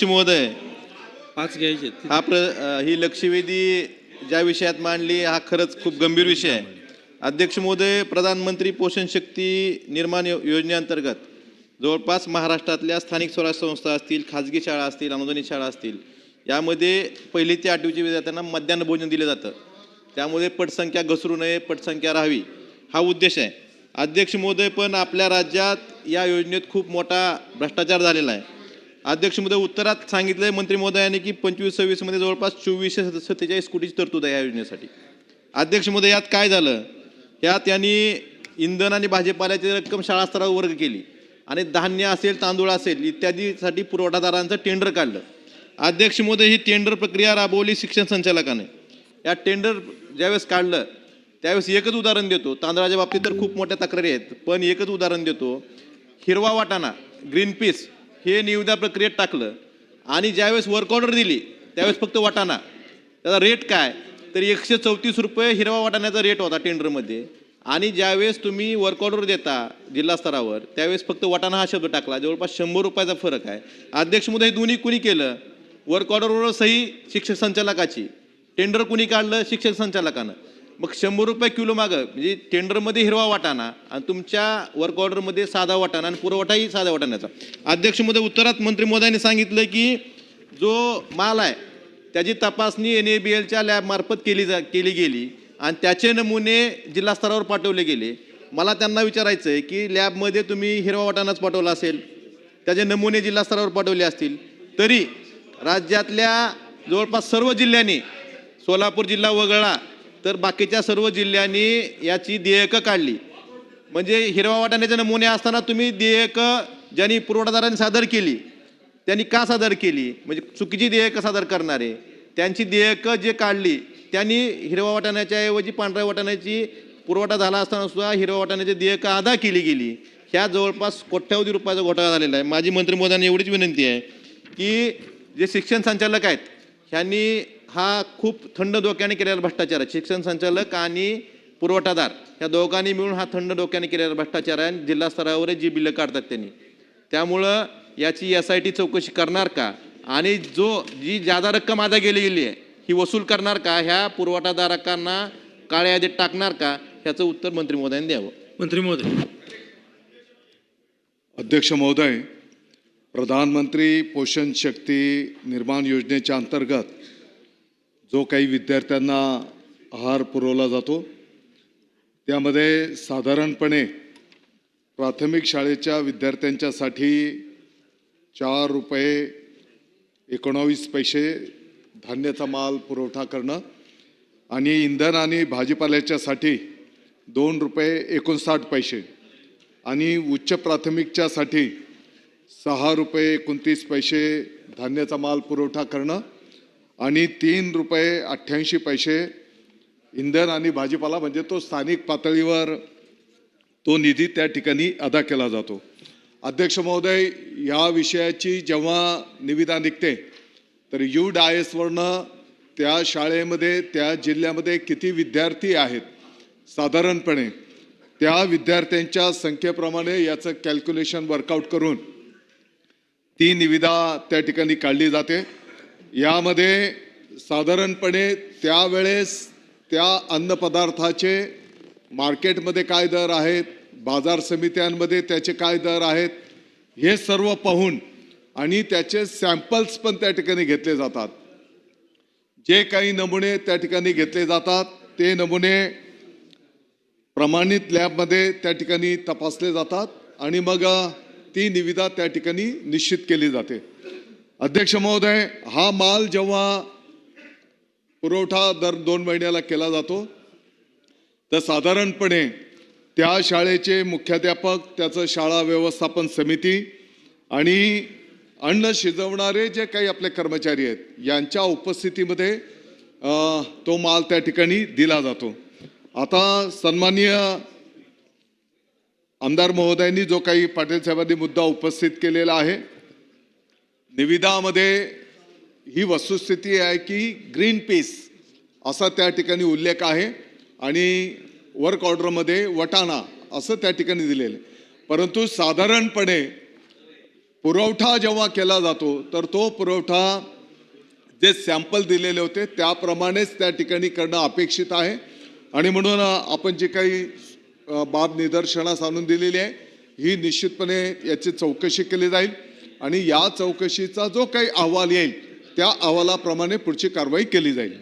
महोदय, पाच घ्यायचे ही लक्षवेधी ज्या विषयात मांडली हा खरंच खूप गंभीर विषय आहे. अध्यक्ष महोदय, प्रधानमंत्री पोषण शक्ती निर्माण योजनेअंतर्गत जवळपास महाराष्ट्रातल्या स्थानिक स्वराज्य संस्था असतील, खाजगी शाळा असतील, अनुदानित शाळा असतील, यामध्ये 1ली ते 8वीच्या विद्यार्थ्यांना मध्यान्ह भोजन दिलं जातं. त्यामुळे पटसंख्या घसरू नये, पटसंख्या राहावी हा उद्देश आहे. अध्यक्ष महोदय, पण आपल्या राज्यात या योजनेत खूप मोठा भ्रष्टाचार झालेला आहे. अध्यक्ष महोदय, उत्तरात सांगितलंय मंत्री महोदयांनी की 25-26 मध्ये जवळपास 2447 कोटीची तरतूद आहे या योजनेसाठी. अध्यक्ष महोदय, यात काय झालं? यात यांनी इंधन आणि भाजीपाल्याची रक्कम शाळा स्तरावर वर्ग केली आणि धान्य असेल, तांदूळ असेल इत्यादीसाठी पुरवठादारांचं टेंडर काढलं. अध्यक्ष महोदय, ही टेंडर प्रक्रिया राबवली शिक्षण संचालकाने. या टेंडर ज्यावेळेस काढलं त्यावेळेस एकच उदाहरण देतो. तांदळाच्या बाबतीत तर खूप मोठ्या तक्रारी आहेत, पण एकच उदाहरण देतो. हिरवा वाटाणा, ग्रीन पीस हे निविदा प्रक्रियेत टाकलं आणि ज्यावेळेस वर्क ऑर्डर दिली त्यावेळेस फक्त वाटाणा, त्याचा रेट काय तर 134 रुपये हिरवा वाटाण्याचा रेट होता टेंडरमध्ये. आणि ज्यावेळेस तुम्ही वर्क ऑर्डर देता जिल्हा स्तरावर त्यावेळेस फक्त वाटाणा हा शब्द टाकला. जवळपास 100 रुपयाचा फरक आहे. अध्यक्ष महोदय, हे दोन्ही कुणी केलं? वर्क ऑर्डरवर सही शिक्षक संचालकाची, टेंडर कुणी काढलं? शिक्षक संचालकानं. मग 100 रुपये किलो मागं, म्हणजे टेंडरमध्ये हिरवा वाटाणा आणि तुमच्या वर्क ऑर्डरमध्ये साधा वाटाणा आणि पुरवठाही साध्या वाटाण्याचा. अध्यक्ष महोदय, उत्तरात मंत्री महोदयांनी सांगितलं की जो माल आहे त्याची तपासणी NABLच्या लॅबमार्फत केली गेली आणि त्याचे नमुने जिल्हा स्तरावर पाठवले गेले. मला त्यांना विचारायचं आहे की लॅबमध्ये तुम्ही हिरवा वाटाणाच पाठवला असेल, त्याचे नमुने जिल्हा स्तरावर पाठवले असतील, तरी राज्यातल्या जवळपास सर्व जिल्ह्यांनी, सोलापूर जिल्हा वगळला तर बाकीच्या सर्व जिल्ह्यांनी याची देयकं काढली. म्हणजे हिरवा वाटाण्याचे नमुने असताना तुम्ही देयकं ज्यांनी पुरवठादारांनी सादर केली त्यांनी का सादर केली? म्हणजे चुकीची देयकं सादर करणारे त्यांची देयकं जे काढली त्यांनी हिरवा वाटाण्याच्या ऐवजी पांढऱ्या वाटाण्याची पुरवठा झाला असताना सुद्धा हिरवा वाटाण्याची देयकं अदा केली गेली. ह्या जवळपास कोट्यावधी रुपयाचा घोटाळा झालेला आहे. माझी मंत्री महोदयांना एवढीच विनंती आहे की जे शिक्षण संचालक आहेत ह्यांनी हा खूप थंड डोक्याने केलेला भ्रष्टाचार आहे. शिक्षण संचालक आणि पुरवठादार या दोघांनी मिळून हा थंड डोक्याने केलेला भ्रष्टाचार आहे. जिल्हा स्तरावर जी बिलं काढतात त्यांनी, त्यामुळं याची SIT चौकशी करणार का आणि जी जादा रक्कम अदा केली गेली आहे ही वसूल करणार का, ह्या पुरवठादारांना काळ्या यादीत टाकणार का, ह्याचं उत्तर मंत्री महोदयांनी द्यावं. मंत्री महोदय. अध्यक्ष महोदय, प्रधानमंत्री पोषण शक्ती निर्माण योजनेच्या अंतर्गत जो काही विद्यार्थ्यांना आहार पुरवला जातो त्यामध्ये साधारणपणे प्राथमिक शाळेच्या विद्यार्थ्यांच्यासाठी 4 रुपये 19 पैसे धान्याचा माल पुरवठा करणं आणि इंधन आणि भाजीपाल्याच्यासाठी 2 रुपये 59 पैसे आणि उच्च प्राथमिकच्यासाठी 6 रुपये 29 पैसे धान्याचा माल पुरवठा करणं आणि 3 रुपये 88 पैसे इंधन आणि भाजीपाला, म्हणजे तो स्थानिक पातळीवर तो निधी त्या ठिकाणी अदा केला जातो. अध्यक्ष महोदय, या विषयाची जेव्हा निविदा निघते तर UDISवरनं त्या शाळेमध्ये त्या जिल्ह्यामध्ये किती विद्यार्थी आहेत साधारणपणे त्या विद्यार्थ्यांच्या संख्येप्रमाणे याचं कॅल्क्युलेशन वर्कआउट करून ती निविदा त्या ठिकाणी काढली जाते. यामध्ये साधारणपणे त्यावेळेस त्या अन्नपदार्थाचे मार्केटमध्ये काय दर आहेत, बाजार समित्यांमध्ये त्याचे काय दर आहेत, हे सर्व पाहून आणि त्याचे सॅम्पल्स पण त्या ठिकाणी घेतले जातात. जे काही नमुने त्या ठिकाणी घेतले जातात ते नमुने प्रमाणित लॅबमध्ये त्या ठिकाणी तपासले जातात आणि मग ती निविदा त्या ठिकाणी निश्चित केली जाते. अध्यक्ष महोदय, हा माल जेव्हा पुरवठा दर 2 महिन्याला केला जातो तर साधारणपणे त्या शाळेचे मुख्याध्यापक, त्याचं शाळा व्यवस्थापन समिती आणि अन्न शिजवणारे जे काही आपले कर्मचारी आहेत यांच्या उपस्थितीमध्ये तो माल त्या ठिकाणी दिला जातो. आता सन्माननीय आमदार महोदयांनी जो काही पाटील साहेबांनी मुद्दा उपस्थित केलेला आहे, निविदामध्ये ही वस्तुस्थिती आहे की ग्रीन पीस असा त्या ठिकाणी उल्लेख आहे आणि वर्क ऑर्डरमध्ये वटाणा असं त्या ठिकाणी दिलेलं आहे. परंतु साधारणपणे पुरवठा जेव्हा केला जातो तर तो पुरवठा जे सॅम्पल दिलेले होते त्याप्रमाणेच त्या ठिकाणी करणं अपेक्षित आहे आणि म्हणून आपण जे काही बाब निदर्शनास आणून दिलेली आहे ही निश्चितपणे याची चौकशी केली जाईल आणि या चौकशीचा जो काही अहवाल येईल त्या अहवालाप्रमाणे पुढची कारवाई केली जाईल.